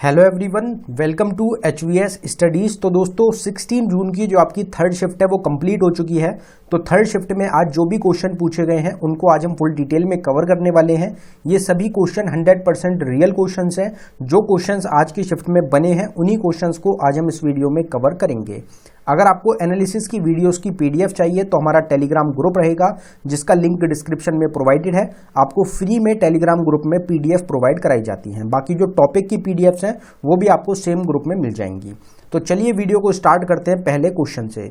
Hello everyone, welcome to HVS studies. तो दोस्तों 16 जून की जो आपकी थर्ड शिफ्ट है वो कंप्लीट हो चुकी है। तो थर्ड शिफ्ट में आज जो भी क्वेश्चन पूछे गए हैं उनको आज हम फुल डिटेल में कवर करने वाले हैं। ये सभी क्वेश्चन 100% रियल क्वेश्चंस हैं। जो क्वेश्चंस आज की शिफ्ट में बने हैं उन्हीं क्वेश्चंस को आज हम इस वीडियो में कवर करेंगे। अगर आपको एनालिसिस की वीडियोस की PDF चाहिए तो हमारा टेलीग्राम ग्रुप रहेगा जिसका लिंक डिस्क्रिप्शन में प्रोवाइडेड है। आपको फ्री में टेलीग्राम ग्रुप में PDF प्रोवाइड कराई जाती हैं। बाकी जो टॉपिक की PDFs हैं वो भी आपको सेम ग्रुप में मिल जाएंगी। तो चलिए वीडियो को स्टार्ट करते हैं पहले क्वेश्चन से।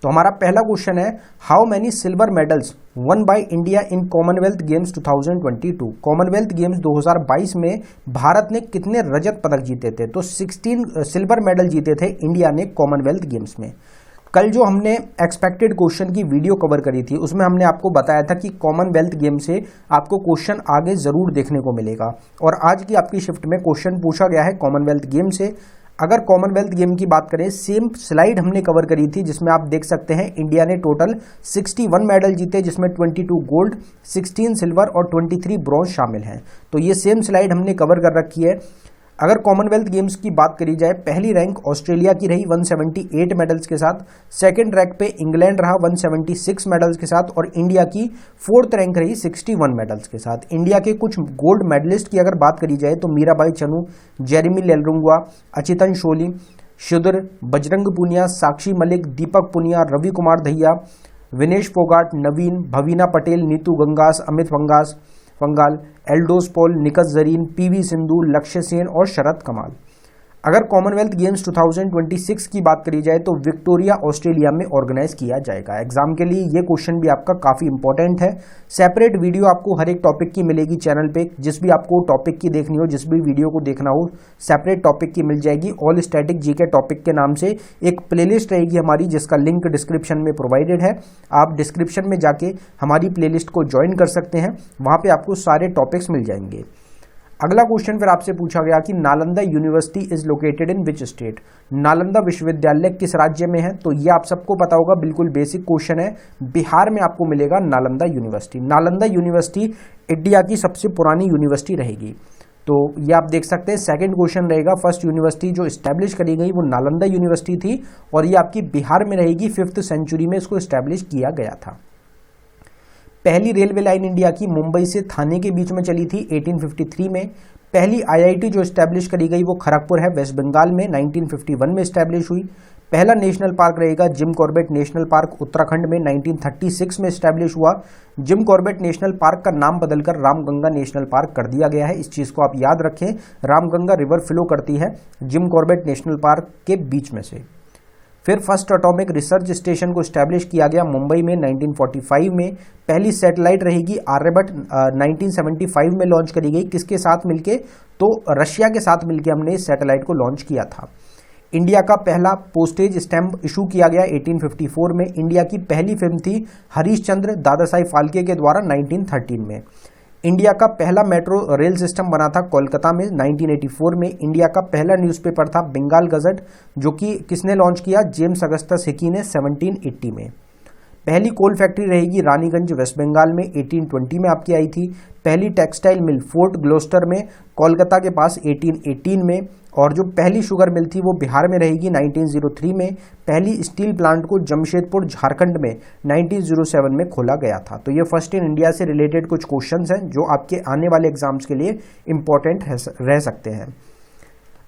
तो हमारा पहला क्वेश्चन है, how many silver medals one by India in Commonwealth games 2022। Commonwealth games 2022 में भारत ने कितने रजत पदक जीते थे? तो 16 सिल्वर मेडल जीते थे इंडिया ने कॉमनवेल्थ गेम्स में। कल जो हमने एक्सपेक्टेड क्वेश्चन की वीडियो कवर करी थी उसमें हमने आपको बताया था कि कॉमनवेल्थ गेम से आपको क्वेश्चन आगे जरूर देखने को मिलेगा, और आज की आपकी शिफ्ट में क्वेश्चन पूछा गया है कॉमनवेल्थ गेम से। अगर कॉमनवेल्थ गेम की बात करें, सेम स्लाइड हमने कवर करी थी जिसमें आप देख सकते हैं इंडिया ने टोटल 61 मेडल जीते, जिसमें 22 गोल्ड, 16 सिल्वर और 23 ब्रॉन्ज शामिल हैं। तो ये सेम स्लाइड हमने कवर कर रखी है। अगर कॉमनवेल्थ गेम्स की बात करी जाए, पहली रैंक ऑस्ट्रेलिया की रही 178 मेडल्स के साथ, सेकंड रैंक पे इंग्लैंड रहा 176 मेडल्स के साथ, और इंडिया की फोर्थ रैंक रही 61 मेडल्स के साथ। इंडिया के कुछ गोल्ड मेडलिस्ट की अगर बात करी जाए तो मीराबाई चनू, जेरेमी लेलरुंगवा, अचितन शोली, शुदर, बजरंग पुनिया, साक्षी मलिक, दीपक पुनिया, रवि कुमार दहिया, विनेश फोगाट, नवीन, भवीना पटेल, नीतू गंगास, अमित पंगाल, एल्डोस पॉल, निकस जरीन, PV सिंधु, लक्ष्य सेन और शरद कमाल। अगर कॉमनवेल्थ गेम्स 2026 की बात करी जाए तो विक्टोरिया ऑस्ट्रेलिया में ऑर्गेनाइज किया जाएगा। एग्जाम के लिए ये क्वेश्चन भी आपका काफी इंपॉर्टेंट है। सेपरेट वीडियो आपको हर एक टॉपिक की मिलेगी चैनल पे। जिस भी आपको टॉपिक की देखनी हो, जिस भी वीडियो को देखना हो, सेपरेट टॉपिक की मिल जाएगी। ऑल स्टैटिक जीके टॉपिक के नाम से एक प्लेलिस्ट रहेगी हमारी, जिसका लिंक डिस्क्रिप्शन में प्रोवाइडेड है। आप डिस्क्रिप्शन में जाके हमारी प्लेलिस्ट को ज्वाइन कर सकते हैं, वहां पे आपको सारे टॉपिक्स मिल जाएंगे। अगला क्वेश्चन फिर आपसे पूछा गया कि Nalanda university is located in which state. Nalanda विश्वविद्यालय किस राज्य में है? तो ये आप सबको पता होगा, बिल्कुल बेसिक क्वेश्चन है। बिहार में आपको मिलेगा Nalanda university. Nalanda university India की सबसे पुरानी यूनिवर्सिटी रहेगी। तो ये आप देख सकते हैं सेकंड क्वेश्चन रहेगा। फर्स्ट यूनिवर्सिटी जो स्टैब्लिश करी गई वो नालंदा यूनिवर्सिटी थी, और ये आपकी बिहार में रहेगी। 5th सेंचुरी में इसको स्टैब्लिश किया गया था। पहली रेलवे लाइन इंडिया की मुंबई से थाने के बीच में चली थी 1853 में। पहली IIT जो स्टैब्लिश करी गई वो खड़गपुर है, वेस्ट बंगाल में, 1951 में स्टैब्लिश हुई। पहला नेशनल पार्क रहेगा Jim Corbett national park, Uttarakhand में, 1936 में स्टैब्लिश हुआ। जिम कॉर्बेट नेशनल पार्क का नाम बदलकर रामगंगा नेशनल पार्क कर दिया गया है। इस चीज को आप याद रखें, रामगंगा रिवर फ्लो करती है जिम कॉर्बेट नेशनल पार्क के बीच में से। फिर फर्स्ट एटॉमिक रिसर्च स्टेशन को स्टैब्लिश किया गया मुंबई में 1945 में। पहली सैटेलाइट रहेगी आर्यभट्ट, 1975 में लॉन्च करी गई। किसके साथ मिलके? तो रशिया के साथ मिलके हमने इस सैटेलाइट को लॉन्च किया था। इंडिया का पहला पोस्टेज स्टैम्प इशू किया गया 1854 में। इंडिया की पहली फिल्म थी हरीशचंद्र दादा साहिब फाल्के के द्वारा 1913 में। इंडिया का पहला मेट्रो रेल सिस्टम बना था कोलकाता में 1984 में। इंडिया का पहला न्यूज़पेपर था बंगाल गजट, जो कि किसने लॉन्च किया? जेम्स अगस्टस हिकी ने 1780 में। पहली कोल फैक्ट्री रहेगी रानीगंज वेस्ट बंगाल में, 1820 में आपकी आई थी। पहली टेक्सटाइल मिल फोर्ट ग्लोस्टर में कोलकाता के पास 1818 में। और जो पहली शुगर मिल थी वो बिहार में रहेगी 1903 में। पहली स्टील प्लांट को जमशेदपुर झारखंड में 1907 में खोला गया था। तो ये फर्स्ट इन इंडिया से रिलेटेड कुछ क्वेश्चंस हैं जो आपके आने वाले एग्जाम्स के लिए इंपॉर्टेंट रह सकते हैं।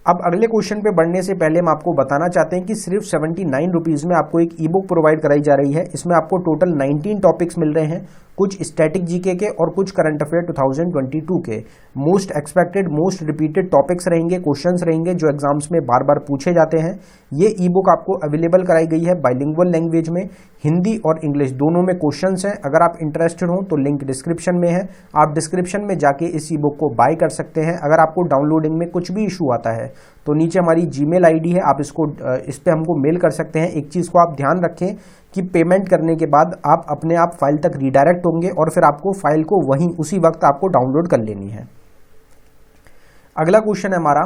अब अगले क्वेश्चन पे बढ़ने से पहले हम आपको बताना चाहते हैं कि सिर्फ 79 रुपीज़ में आपको एक ई बुक प्रोवाइड कराई जा रही है। इसमें आपको टोटल 19 टॉपिक्स मिल रहे हैं, कुछ स्टैटिक जीके के और कुछ करंट अफेयर 2022 के। Most expected, most repeated topics रहेंगे, क्वेश्चंस रहेंगे जो एग्जाम्स में बार बार पूछे जाते हैं। ये ई बुक आपको अवेलेबल कराई गई है बाइलिंगुअल लैंग्वेज में, हिंदी और इंग्लिश दोनों में क्वेश्चंस हैं। अगर आप इंटरेस्टेड हो तो लिंक डिस्क्रिप्शन में है, आप डिस्क्रिप्शन में जाके इस ई बुक को बाय कर सकते हैं। अगर आपको डाउनलोडिंग में कुछ भी इशू आता है तो नीचे हमारी जीमेल आईडी है, आप इस पे हमको मेल कर सकते हैं। एक चीज़ को आप ध्यान रखें कि पेमेंट करने के बाद आप अपने आप फाइल तक रीडायरेक्ट होंगे और फिर आपको फाइल को वहीं उसी वक्त आपको डाउनलोड कर लेनी है। अगला क्वेश्चन है हमारा,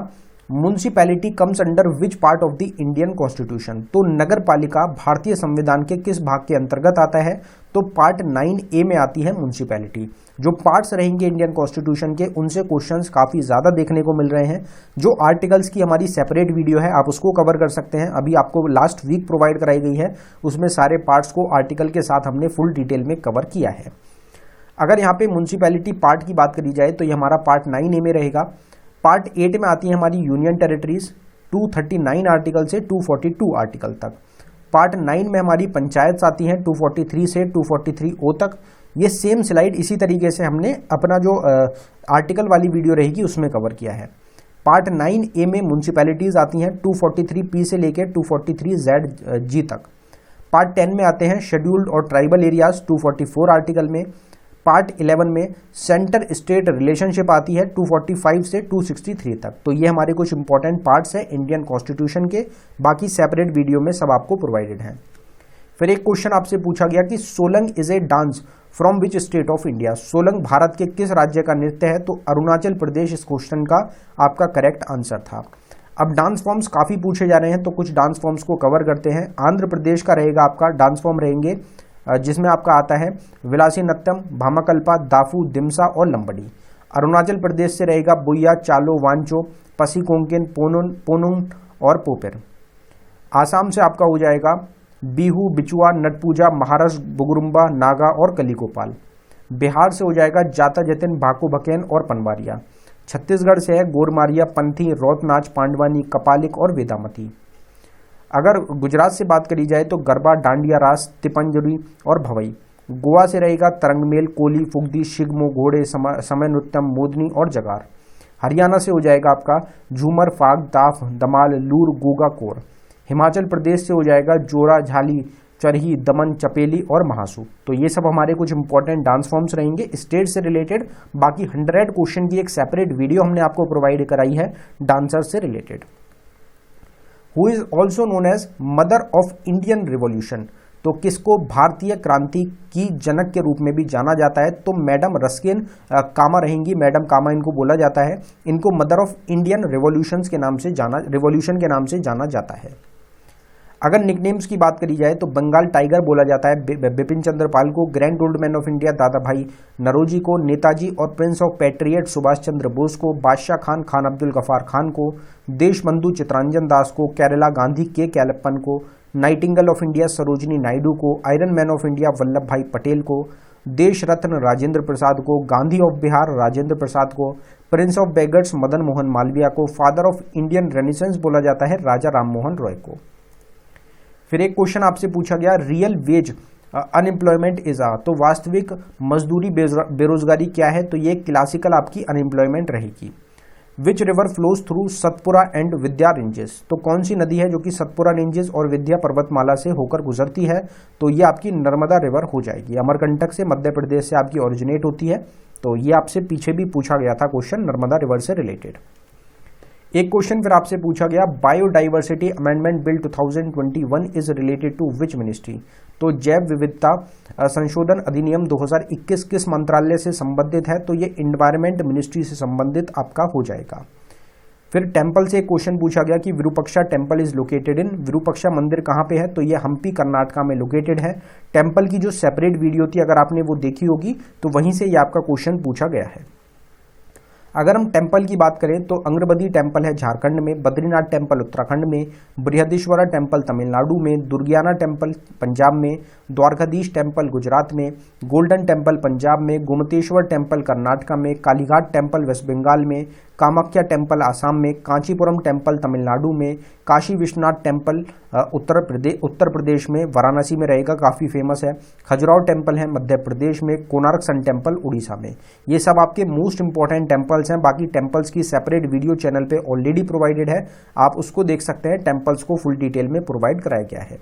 municipality comes under which part of the Indian constitution. तो नगर पालिका भारतीय संविधान के किस भाग के अंतर्गत आता है? तो पार्ट 9A में आती है म्युनिसिपैलिटी। जो पार्ट्स रहेंगे इंडियन कॉन्स्टिट्यूशन के, उनसे क्वेश्चंस काफ़ी ज़्यादा देखने को मिल रहे हैं। जो आर्टिकल्स की हमारी सेपरेट वीडियो है आप उसको कवर कर सकते हैं, अभी आपको लास्ट वीक प्रोवाइड कराई गई है, उसमें सारे पार्ट्स को आर्टिकल के साथ हमने फुल डिटेल में कवर किया है। अगर यहाँ पे म्युनिसिपैलिटी पार्ट की बात करी जाए तो ये हमारा पार्ट 9A में रहेगा। पार्ट 8 में आती है हमारी यूनियन टेरिटरीज 239 आर्टिकल से 242 आर्टिकल तक। पार्ट 9 में हमारी पंचायत आती हैं 243 से 243O तक। ये सेम स्लाइड इसी तरीके से हमने अपना जो आर्टिकल वाली वीडियो रहेगी उसमें कवर किया है। पार्ट 9A में म्युनिसिपैलिटीज आती हैं 243P से लेकर 243ZG तक। पार्ट 10 में आते हैं शेड्यूल्ड और ट्राइबल एरियाज 244 आर्टिकल में। पार्ट 11 में सेंटर स्टेट रिलेशनशिप आती है 245 से 263 तक। तो ये हमारे कुछ इंपॉर्टेंट पार्ट्स हैं इंडियन कॉन्स्टिट्यूशन के, बाकी सेपरेट वीडियो में सब आपको प्रोवाइडेड हैं। फिर एक क्वेश्चन आपसे पूछा गया कि Solang is a dance from which state of India. Solang Bharat के किस राज्य का नृत्य है? तो अरुणाचल प्रदेश इस क्वेश्चन का आपका करेक्ट आंसर था। अब डांस फॉर्म्स काफ़ी पूछे जा रहे हैं तो कुछ डांस फॉर्म्स को कवर करते हैं। आंध्र प्रदेश का रहेगा आपका डांस फॉर्म रहेंगे जिसमें आपका आता है विलासी नृत्यम, भामाकल्पा, दाफू, दिमसा और लंबड़ी। अरुणाचल प्रदेश से रहेगा बुया, चालो, वांचो, पसी कोंकण, पोनुंग और पोपेर। आसाम से आपका हो जाएगा बिहू, बिचुआ, नटपूजा, महाराष्ट्र बुगुरुम्बा, नागा और कलीगोपाल। बिहार से हो जाएगा जाता जतिन, भाको भकेन और पनवारिया। छत्तीसगढ़ से है गोरमारिया, पंथी, रौतनाच, पांडवानी, कपालिक और वेदामती। अगर गुजरात से बात करी जाए तो गरबा, डांडिया रास, तिपंजरी और भवई। गोवा से रहेगा तरंगमेल, कोली, फुगदी, शिगमो, घोड़े, समय नृत्यम, मोदनी और जगार। हरियाणा से हो जाएगा आपका झूमर, फाग, दाफ, दमाल, लूर, गोगा, कोर। हिमाचल प्रदेश से हो जाएगा जोरा, झाली, चरही, दमन, चपेली और महासू। तो ये सब हमारे कुछ इंपॉर्टेंट डांस फॉर्म्स रहेंगे स्टेट से रिलेटेड। बाकी 100 क्वेश्चन की एक सेपरेट वीडियो हमने आपको प्रोवाइड कराई है डांसर से related. Who is also known as mother of Indian revolution. तो किसको भारतीय क्रांति की जनक के रूप में भी जाना जाता है? तो मैडम रस्किन कामा रहेंगी, मैडम कामा इनको बोला जाता है। इनको मदर ऑफ इंडियन रिवॉल्यूशन के नाम से जाना जाता है। अगर निकनेम्स की बात करी जाए तो बंगाल टाइगर बोला जाता है बिपिन चंद्र पाल को, grand old man of India दादा भाई नरोजी को, नेताजी और Prince of patriot Subhash Chandra Bose को, बादशाह खान खान अब्दुल गफार खान को, देशबंधु चितरंजन दास को, केरला गांधी के कैलप्पन को, nightingale of India Sarojini Naidu को, iron man of India Vallabhbhai Patel को, देश रत्न राजेंद्र प्रसाद को, गांधी ऑफ बिहार राजेंद्र प्रसाद को, prince of beggars Madan Mohan Malaviya को, फादर ऑफ इंडियन रेनेसेंस बोला जाता है राजा राममोहन रॉय को। फिर एक क्वेश्चन आपसे पूछा गया रियल वेज अनएम्प्लॉयमेंट इज आ। तो वास्तविक मजदूरी बेरोजगारी क्या है? तो ये क्लासिकल आपकी अनएम्प्लॉयमेंट रहेगी। Which river flows through Satpura and Vidya ranges. तो कौन सी नदी है जो कि सतपुरा रेंजेस और विद्या पर्वतमाला से होकर गुजरती है? तो ये आपकी नर्मदा रिवर हो जाएगी। अमरकंटक से मध्य प्रदेश से आपकी ओरिजिनेट होती है। तो ये आपसे पीछे भी पूछा गया था क्वेश्चन नर्मदा रिवर से रिलेटेड। एक क्वेश्चन फिर आपसे पूछा गया biodiversity amendment bill 2021 is related to which ministry. तो जैव विविधता संशोधन अधिनियम 2021 किस मंत्रालय से संबंधित है? तो ये एनवायरमेंट मिनिस्ट्री से संबंधित आपका हो जाएगा। फिर टेम्पल से एक क्वेश्चन पूछा गया कि Virupaksha temple is located in. Virupaksha मंदिर कहाँ पे है? तो ये हम्पी कर्नाटका में लोकेटेड है। टेम्पल की जो सेपरेट वीडियो थी अगर आपने वो देखी होगी तो वहीं से ये आपका क्वेश्चन पूछा गया है। अगर हम टेम्पल की बात करें तो अंग्रबदी टेम्पल है झारखंड में, बद्रीनाथ टेम्पल उत्तराखंड में, बृहदीश्वरा टेम्पल तमिलनाडु में, दुर्गियाना टेम्पल पंजाब में, द्वारकाधीश टेम्पल गुजरात में, गोल्डन टेम्पल पंजाब में, गोमतेश्वर टेम्पल कर्नाटका में, कालीघाट टेम्पल वेस्ट बंगाल में, कामाख्या टेम्पल आसाम में, कांचीपुरम टेम्पल तमिलनाडु में, काशी विश्वनाथ टेम्पल उत्तर प्रदेश में, वाराणसी में रहेगा, काफ़ी फेमस है, खजुराहो टेम्पल है मध्य प्रदेश में, कोणार्क सन टेम्पल उड़ीसा में। ये सब आपके मोस्ट इंपॉर्टेंट टेम्पल्स हैं। बाकी टेम्पल्स की सेपरेट वीडियो चैनल पे ऑलरेडी प्रोवाइडेड है, आप उसको देख सकते हैं। टेम्पल्स को फुल डिटेल में प्रोवाइड कराया गया है।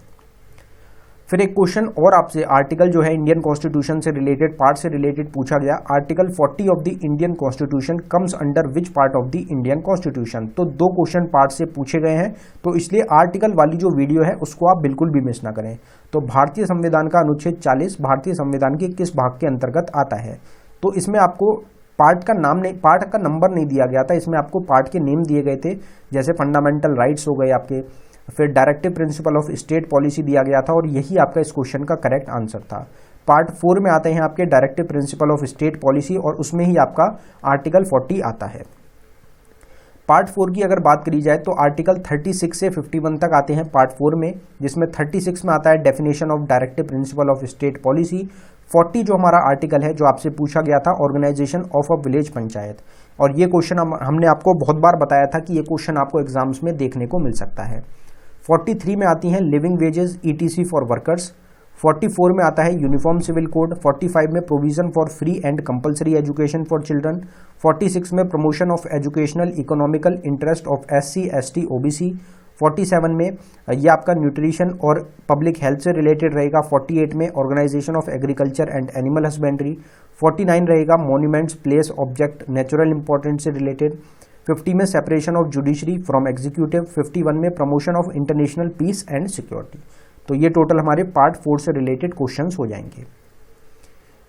फिर एक क्वेश्चन और आपसे आर्टिकल जो है इंडियन कॉन्स्टिट्यूशन से रिलेटेड पार्ट से रिलेटेड पूछा गया। Article 40 of the Indian constitution comes under which part of the Indian constitution. तो 2 क्वेश्चन पार्ट से पूछे गए हैं, तो इसलिए आर्टिकल वाली जो वीडियो है उसको आप बिल्कुल भी मिस ना करें। तो भारतीय संविधान का अनुच्छेद 40 भारतीय संविधान के किस भाग के अंतर्गत आता है? तो इसमें आपको पार्ट का नंबर नहीं दिया गया था, इसमें आपको पार्ट के नेम दिए गए थे, जैसे फंडामेंटल राइट्स हो गए आपके, फिर directive principle of state policy दिया गया था और यही आपका इस क्वेश्चन का करेक्ट आंसर था। पार्ट 4 में आते हैं आपके directive principle of state policy और उसमें ही आपका आर्टिकल 40 आता है। पार्ट 4 की अगर बात करी जाए तो आर्टिकल 36 से 51 तक आते हैं पार्ट 4 में, जिसमें 36 में आता है definition of directive principle of state policy. 40 जो हमारा आर्टिकल है जो आपसे पूछा गया था, organisation of a village panchayat, और ये क्वेश्चन हमने आपको बहुत बार बताया था कि ये क्वेश्चन आपको एग्जाम्स में देखने को मिल सकता है। 43 में आती हैं living wages ETC for workers. 44 में आता है यूनिफॉर्म सिविल कोड। 45 में provision for free and compulsory education for children. 46 में promotion of educational economical interest of SC ST OBC। 47 में ये आपका न्यूट्रिशन और पब्लिक हेल्थ से रिलेटेड रहेगा। 48 में organisation of agriculture and animal husbandry. 49 रहेगा monuments place object natural importance से रिलेटेड। 50 में separation of judiciary from executive. 51 में promotion of international peace and security. तो ये टोटल हमारे पार्ट 4 से रिलेटेड क्वेश्चंस हो जाएंगे।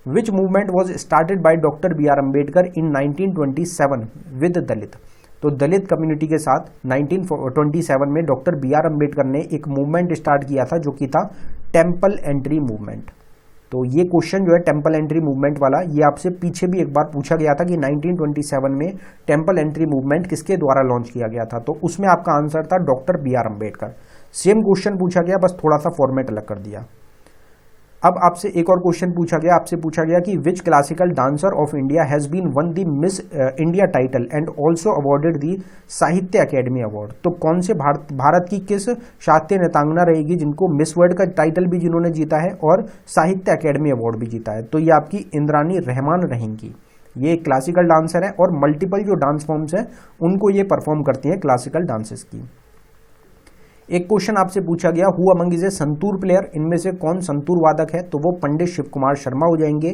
Which movement was started by doctor BR Ambedkar in 1927 with Dalit. तो दलित कम्युनिटी के साथ 1927 में डॉक्टर BR अम्बेडकर ने एक मूवमेंट स्टार्ट किया था जो कि था टेम्पल एंट्री मूवमेंट। तो ये क्वेश्चन जो है टेम्पल एंट्री मूवमेंट वाला, ये आपसे पीछे भी एक बार पूछा गया था कि 1927 में टेम्पल एंट्री मूवमेंट किसके द्वारा लॉन्च किया गया था, तो उसमें आपका आंसर था doctor BR Ambedkar. Same question पूछा गया, बस थोड़ा सा फॉर्मेट अलग कर दिया। अब आपसे एक और क्वेश्चन पूछा गया, आपसे पूछा गया कि which classical dancer of India has been won the Miss India title and also awarded the Sahitya Akademi award. तो कौन से भारत की किस शास्त्रीय नृत्यांगना रहेगी जिनको मिस वर्ल्ड का टाइटल भी जिन्होंने जीता है और साहित्य अकेडमी अवार्ड भी जीता है, तो ये आपकी इंद्रानी रहमान रहेंगी। ये क्लासिकल डांसर है और मल्टीपल जो डांस फॉर्म्स हैं उनको ये परफॉर्म करती हैं क्लासिकल डांसेस की। एक क्वेश्चन आपसे पूछा गया who among is a santoor player, इनमें से कौन संतूर वादक है, तो वो पंडित शिव कुमार शर्मा हो जाएंगे।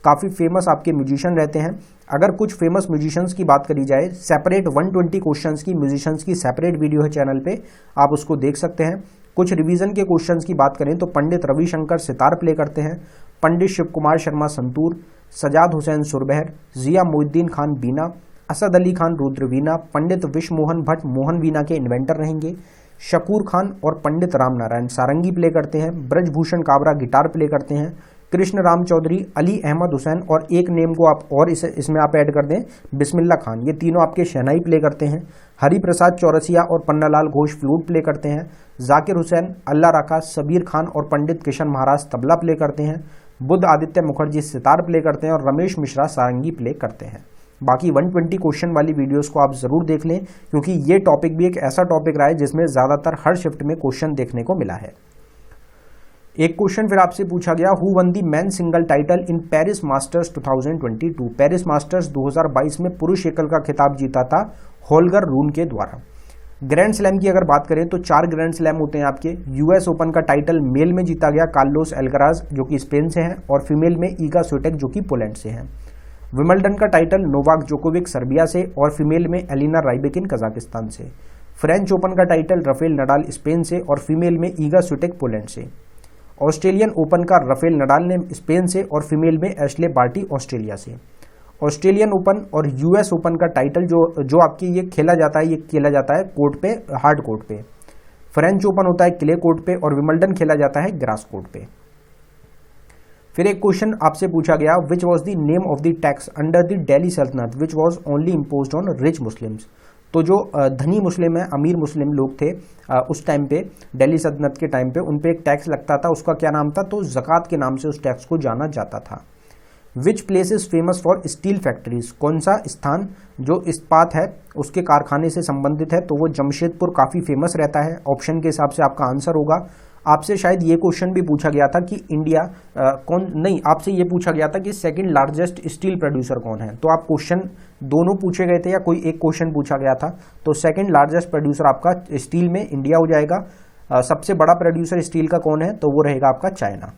काफ़ी फेमस आपके म्यूजिशियन रहते हैं। अगर कुछ फेमस म्यूजिशियंस की बात करी जाए, सेपरेट 120 क्वेश्चंस की म्यूजिशियंस की सेपरेट वीडियो है चैनल पे, आप उसको देख सकते हैं। कुछ रिवीजन के क्वेश्चंस की बात करें तो पंडित रविशंकर सितार प्ले करते हैं, पंडित शिव कुमार शर्मा संतूर, सजाद हुसैन सुरबहर, जिया मोहिद्दीन खान बीना, असद अली खान रुद्र वीणा, पंडित विश्व मोहन भट्ट मोहन वीणा के इन्वेंटर रहेंगे, शकूर खान और पंडित राम नारायण सारंगी प्ले करते हैं, ब्रजभूषण काबरा गिटार प्ले करते हैं, कृष्ण राम चौधरी, अली अहमद हुसैन और एक नेम को आप और इसमें आप ऐड कर दें बिस्मिल्लाह खान, ये तीनों आपके शहनाई प्ले करते हैं, हरि प्रसाद चौरसिया और पन्नालाल घोष फ्लूट प्ले करते हैं, जाकिर हुसैन, अल्लाह रखा, सबीर खान और पंडित किशन महाराज तबला प्ले करते हैं, बुद्ध आदित्य मुखर्जी सितार प्ले करते हैं और रमेश मिश्रा सारंगी प्ले करते हैं। बाकी 120 क्वेश्चन वाली वीडियोस को आप जरूर देख लें क्योंकि ये टॉपिक भी एक ऐसा टॉपिक रहा है जिसमें ज्यादातर हर शिफ्ट में क्वेश्चन देखने को मिला है। एक क्वेश्चन फिर आपसे पूछा गया who one the man single title in Paris masters 2022। Paris masters 2022 में पुरुष एकल का खिताब जीता था होल्गर रून के द्वारा। ग्रैंड स्लैम की अगर बात करें तो 4 ग्रैंड स्लैम होते हैं आपके। US ओपन का टाइटल मेल में जीता गया कार्लोस एल्कराज जो कि स्पेन से हैं और फीमेल में ईगा स्विटेक जो कि पोलैंड से हैं। विंबलडन का टाइटल नोवाक जोकोविक सर्बिया से और फीमेल में एलिना राइबेकिन कजाकिस्तान से। फ्रेंच ओपन का टाइटल राफेल नडाल स्पेन से और फीमेल में ईगा स्विटेक पोलैंड से। ऑस्ट्रेलियन ओपन का राफेल नडाल ने स्पेन से और फीमेल में एशले बार्टी ऑस्ट्रेलिया से। ऑस्ट्रेलियन ओपन और US ओपन का टाइटल जो आपकी ये खेला जाता है कोर्ट पे, हार्ड कोर्ट पे। फ्रेंच ओपन होता है क्ले कोर्ट पे और विंबलडन खेला जाता है ग्रास कोर्ट पे। फिर एक क्वेश्चन आपसे पूछा गया which was the name of the tax under the Delhi सल्तनत which was only imposed on rich Muslims. तो जो धनी मुस्लिम है, अमीर मुस्लिम लोग थे उस टाइम पे, दिल्ली सल्तनत के टाइम पे उन पे एक टैक्स लगता था, उसका क्या नाम था, तो ज़कात के नाम से उस टैक्स को जाना जाता था। Which place is famous for steel factories, कौन सा स्थान जो इस्पात है उसके कारखाने से संबंधित है, तो वो जमशेदपुर काफ़ी फेमस रहता है। ऑप्शन के हिसाब से आपका आंसर होगा। आपसे शायद ये क्वेश्चन भी पूछा गया था कि इंडिया आपसे ये पूछा गया था कि सेकंड लार्जेस्ट स्टील प्रोड्यूसर कौन है, तो आप क्वेश्चन दोनों पूछे गए थे या कोई एक क्वेश्चन पूछा गया था, तो सेकंड लार्जेस्ट प्रोड्यूसर आपका स्टील में इंडिया हो जाएगा। सबसे बड़ा प्रोड्यूसर स्टील का कौन है, तो वो रहेगा आपका चाइना।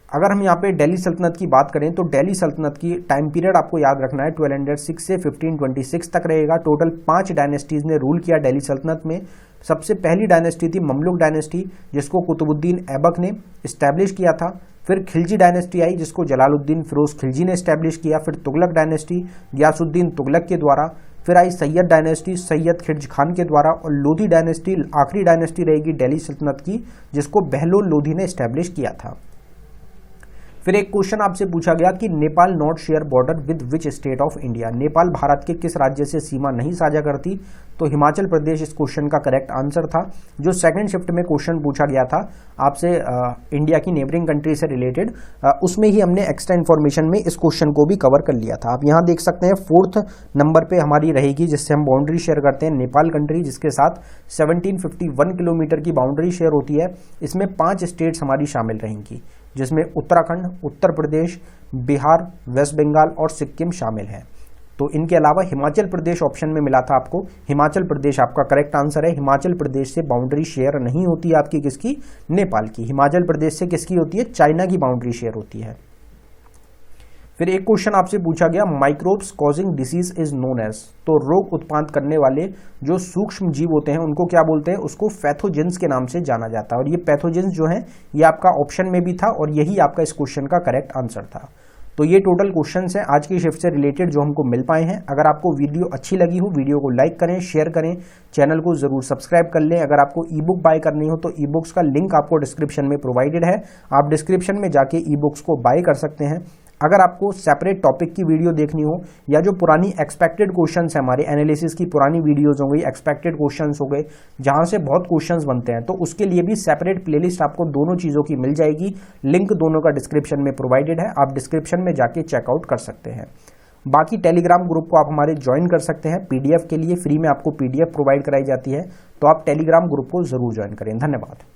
अगर हम यहाँ पे दिल्ली सल्तनत की बात करें तो दिल्ली सल्तनत की टाइम पीरियड आपको याद रखना है 1206 से 1526 तक रहेगा। टोटल 5 डायनेस्टीज ने रूल किया दिल्ली सल्तनत में। सबसे पहली डायनेस्टी थी ममलुक डायनेस्टी जिसको कुतुबुद्दीन ऐबक ने इस्टेब्लिश किया था। फिर खिलजी डायनेस्टी आई जिसको जलालुद्दीन फिरोज खिलजी ने इस्टेब्लिश किया। फिर तुगलक डायनेस्टी गियासुद्दीन तुगलक के द्वारा। फिर आई सैयद डायनेस्टी सैयद खिरज खान के द्वारा। और लोधी डायनेस्टी आखिरी डायनेस्टी रहेगी दिल्ली सल्तनत की जिसको बहलोल लोधी ने इस्टेब्लिश किया था। फिर एक क्वेश्चन आपसे पूछा गया कि Nepal not share border with which state of India, Nepal Bharat के किस राज्य से सीमा नहीं साझा करती, तो हिमाचल प्रदेश इस क्वेश्चन का करेक्ट आंसर था। जो सेकंड शिफ्ट में क्वेश्चन पूछा गया था आपसे इंडिया की नेबरिंग कंट्री से रिलेटेड, उसमें ही हमने एक्स्ट्रा इन्फॉर्मेशन में इस क्वेश्चन को भी कवर कर लिया था। आप यहाँ देख सकते हैं 4th नंबर पे हमारी रहेगी जिससे हम बाउंड्री शेयर करते हैं, नेपाल कंट्री, जिसके साथ 1751 किलोमीटर की बाउंड्री शेयर होती है। इसमें 5 स्टेट्स हमारी शामिल रहेंगी जिसमें उत्तराखंड, उत्तर प्रदेश, बिहार, वेस्ट बंगाल और सिक्किम शामिल हैं। तो इनके अलावा हिमाचल प्रदेश ऑप्शन में मिला था आपको, हिमाचल प्रदेश आपका करेक्ट आंसर है। हिमाचल प्रदेश से बाउंड्री शेयर नहीं होती है आपकी, किसकी? नेपाल की। हिमाचल प्रदेश से किसकी होती है? चाइना की बाउंड्री शेयर होती है। फिर एक क्वेश्चन आपसे पूछा गया, microbes causing disease is known as, तो रोग उत्पाद करने वाले जो सूक्ष्म जीव होते हैं उनको क्या बोलते हैं? उसको पैथोजेंस के नाम से जाना जाता है। और ये पैथोजेंस जो है ये आपका ऑप्शन में भी था और यही आपका इस क्वेश्चन का करेक्ट आंसर था। तो ये टोटल क्वेश्चंस हैं आज की शिफ्ट से रिलेटेड जो हमको मिल पाए हैं। अगर आपको वीडियो अच्छी लगी हो, वीडियो को लाइक करें, शेयर करें, चैनल को जरूर सब्सक्राइब कर लें। अगर आपको ई बुक बाय करनी हो तो ई बुक्स का लिंक आपको डिस्क्रिप्शन में प्रोवाइडेड है, आप डिस्क्रिप्शन में जाके ई बुक्स को बाय कर सकते हैं। अगर आपको सेपरेट टॉपिक की वीडियो देखनी हो या जो पुरानी एक्सपेक्टेड क्वेश्चंस है, हमारे एनालिसिस की पुरानी वीडियोस हो गई, एक्सपेक्टेड क्वेश्चंस हो गए जहां से बहुत क्वेश्चंस बनते हैं, तो उसके लिए भी सेपरेट प्लेलिस्ट आपको दोनों चीज़ों की मिल जाएगी। लिंक दोनों का डिस्क्रिप्शन में प्रोवाइडेड है, आप डिस्क्रिप्शन में जाके चेकआउट कर सकते हैं। बाकी टेलीग्राम ग्रुप को आप हमारे ज्वाइन कर सकते हैं, पीडीएफ के लिए फ्री में आपको पीडीएफ प्रोवाइड कराई जाती है, तो आप टेलीग्राम ग्रुप को जरूर ज्वाइन करें। धन्यवाद।